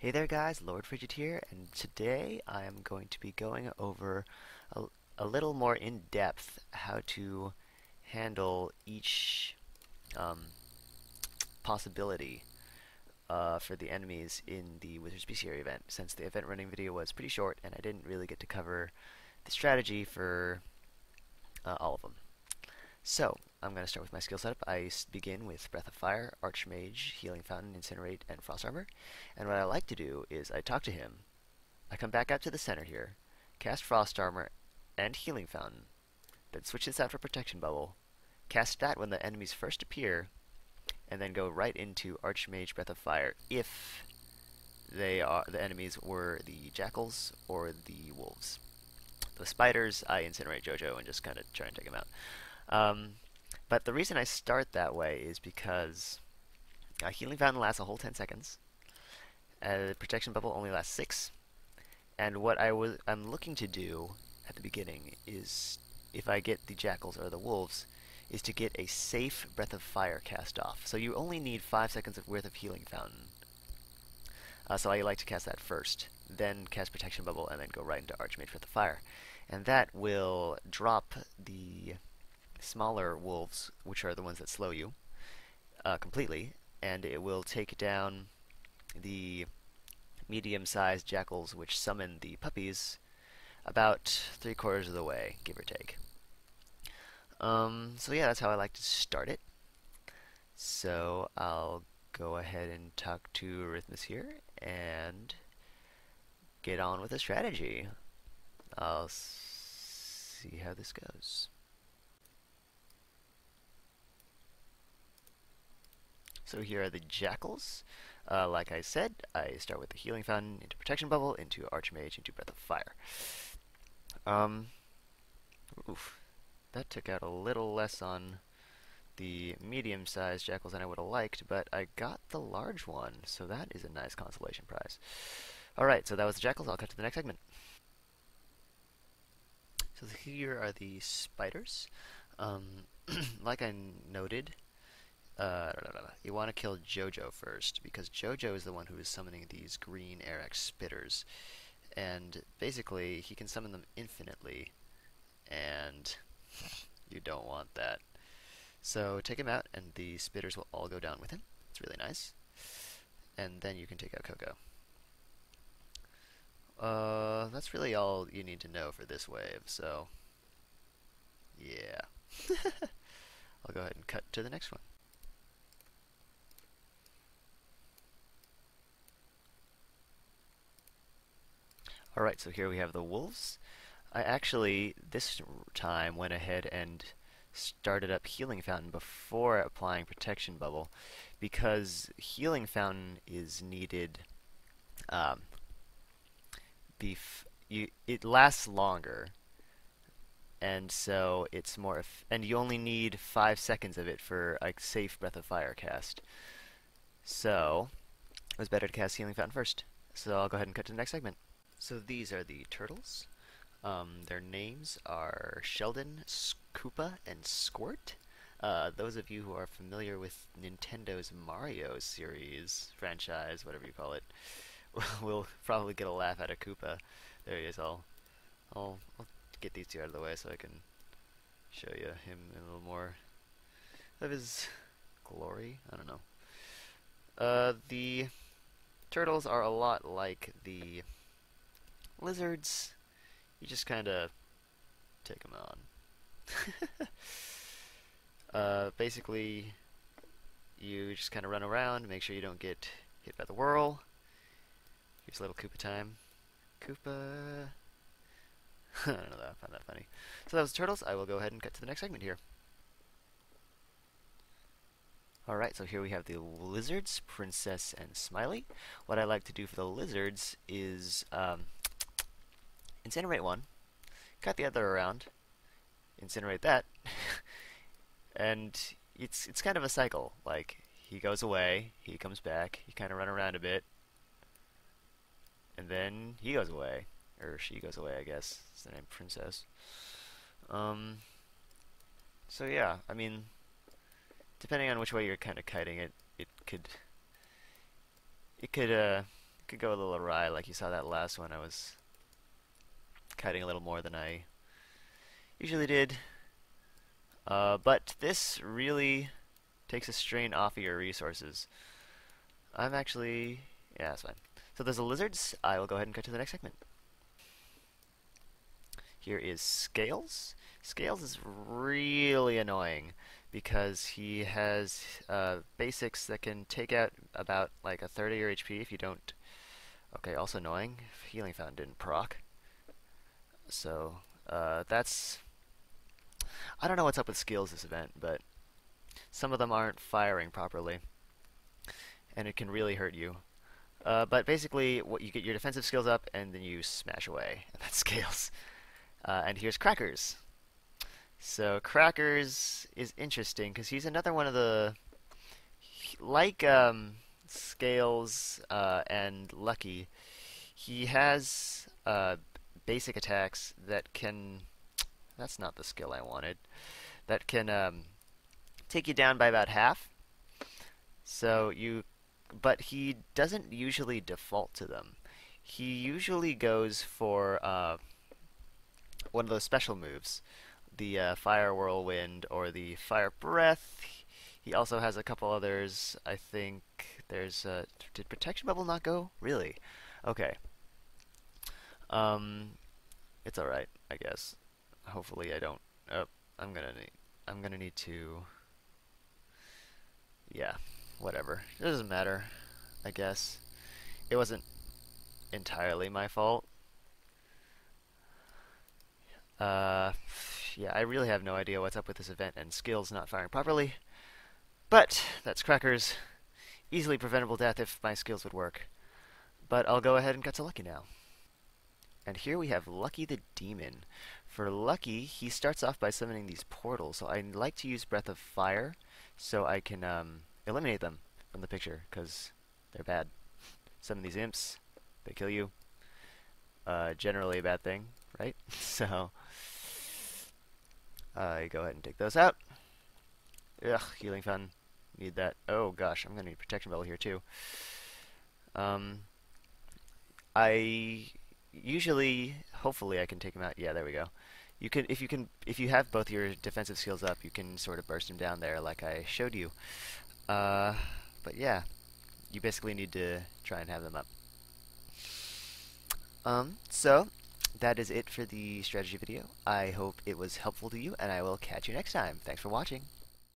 Hey there guys, Lord Frigid here, and today I am going to be going over a, a little more in depth how to handle each um, possibility for the enemies in the Wizard's Bestiary event, since the event running video was pretty short and I didn't really get to cover the strategy for all of them. So, I'm going to start with my skill setup. I begin with Breath of Fire, Archmage, Healing Fountain, Incinerate, and Frost Armor. And what I like to do is I talk to him, I come back out to the center here, cast Frost Armor and Healing Fountain, then switch this out for Protection Bubble, cast that when the enemies first appear, and then go right into Archmage Breath of Fire if the enemies were the Jackals or the Wolves. The spiders, I incinerate Jojo and just kind of try and take him out. Um, but the reason I start that way is because Healing Fountain lasts a whole 10 seconds. Protection Bubble only lasts 6. And what I'm looking to do at the beginning is, if I get the Jackals or the Wolves, is to get a safe Breath of Fire cast off. So you only need 5 seconds of worth of Healing Fountain. So I like to cast that first, then cast Protection Bubble, and then go right into Archmage Breath of Fire. And that will drop the smaller wolves, which are the ones that slow you, completely, and it will take down the medium-sized jackals, which summon the puppies, about 3/4 of the way, give or take. So yeah, that's how I like to start it. So I'll go ahead and talk to Arithmus here and get on with the strategy. I'll see how this goes. So here are the Jackals. Like I said, I start with the Healing Fountain, into Protection Bubble, into Archmage, into Breath of Fire. Um, oof, that took out a little less on the medium-sized Jackals than I would have liked, but I got the large one, so that is a nice consolation prize. Alright, so that was the Jackals. I'll cut to the next segment. So here are the spiders. Like I noted, you want to kill Jojo first, because Jojo is the one who is summoning these green Arax spitters. And basically, he can summon them infinitely, and you don't want that. So take him out, and the spitters will all go down with him. It's really nice. And then you can take out Coco. That's really all you need to know for this wave, so yeah. I'll go ahead and cut to the next one. Alright, so here we have the wolves. I actually, this time, went ahead and started up Healing Fountain before applying Protection Bubble, because Healing Fountain is needed, um, it lasts longer, and so it's more, and you only need 5 seconds of it for a safe Breath of Fire cast. So, it was better to cast Healing Fountain first. So I'll go ahead and cut to the next segment. So these are the turtles. Their names are Sheldon, Koopa, and Squirt. Those of you who are familiar with Nintendo's Mario series, franchise, whatever you call it, will probably get a laugh out of Koopa. There he is. I'll get these two out of the way so I can show you him in a little more of his glory. I don't know. The turtles are a lot like the lizards. You just kind of take them on. Basically, you just kind of run around, make sure you don't get hit by the whirl. Here's a little Koopa time. Koopa. I don't know, I found that funny. So that was the turtles. I will go ahead and cut to the next segment here. Alright, so here we have the lizards, Princess and Smiley. What I like to do for the lizards is incinerate one, cut the other around, incinerate that, and it's kind of a cycle. Like, he goes away, he comes back, you kind of run around a bit, and then he goes away. Or she goes away, I guess. It's the name Princess. So yeah, I mean, depending on which way you're kind of kiting it, it could could go a little awry, like you saw that last one. I was kiting a little more than I usually did. But this really takes a strain off of your resources. I'm actually... Yeah, that's fine. So there's the lizards. I will go ahead and cut to the next segment. Here is Scales. Scales is really annoying because he has basics that can take out about like a third of your HP if you don't... Okay, also annoying. Healing Fountain didn't proc. So, that's... I don't know what's up with skills this event, but some of them aren't firing properly, and it can really hurt you. But basically, what you get your defensive skills up, and then you smash away, and that scales. And here's Crackers. So Crackers is interesting because he's another one of the like Scales and Lucky. He has basic attacks that can. That's not the skill I wanted. That can take you down by about half. So you, but he doesn't usually default to them. He usually goes for one of those special moves, the Fire Whirlwind or the Fire Breath. He also has a couple others. I think there's did Protection Bubble not go? Really? Okay. Um, it's all right, I guess. Hopefully I don't. Oh, I'm gonna need to. Yeah, whatever. It doesn't matter. I guess it wasn't entirely my fault. Uh, yeah, I really have no idea what's up with this event and skills not firing properly. But that's Crackers. Easily preventable death if my skills would work. But I'll go ahead and cut to Lucky now. And here we have Lucky the Demon. For Lucky, he starts off by summoning these portals, so I like to use Breath of Fire so I can eliminate them from the picture, because they're bad. Summon these imps, they kill you. Generally a bad thing, right? So, I go ahead and take those out. Ugh, Healing Fountain. Need that. Oh gosh, I'm gonna need Protection Bubble here too. I usually, hopefully I can take him out. Yeah, there we go. If you have both your defensive skills up, you can sort of burst him down there like I showed you. But yeah, you basically need to try and have them up. So that is it for the strategy video. I hope it was helpful to you, and I will catch you next time. Thanks for watching.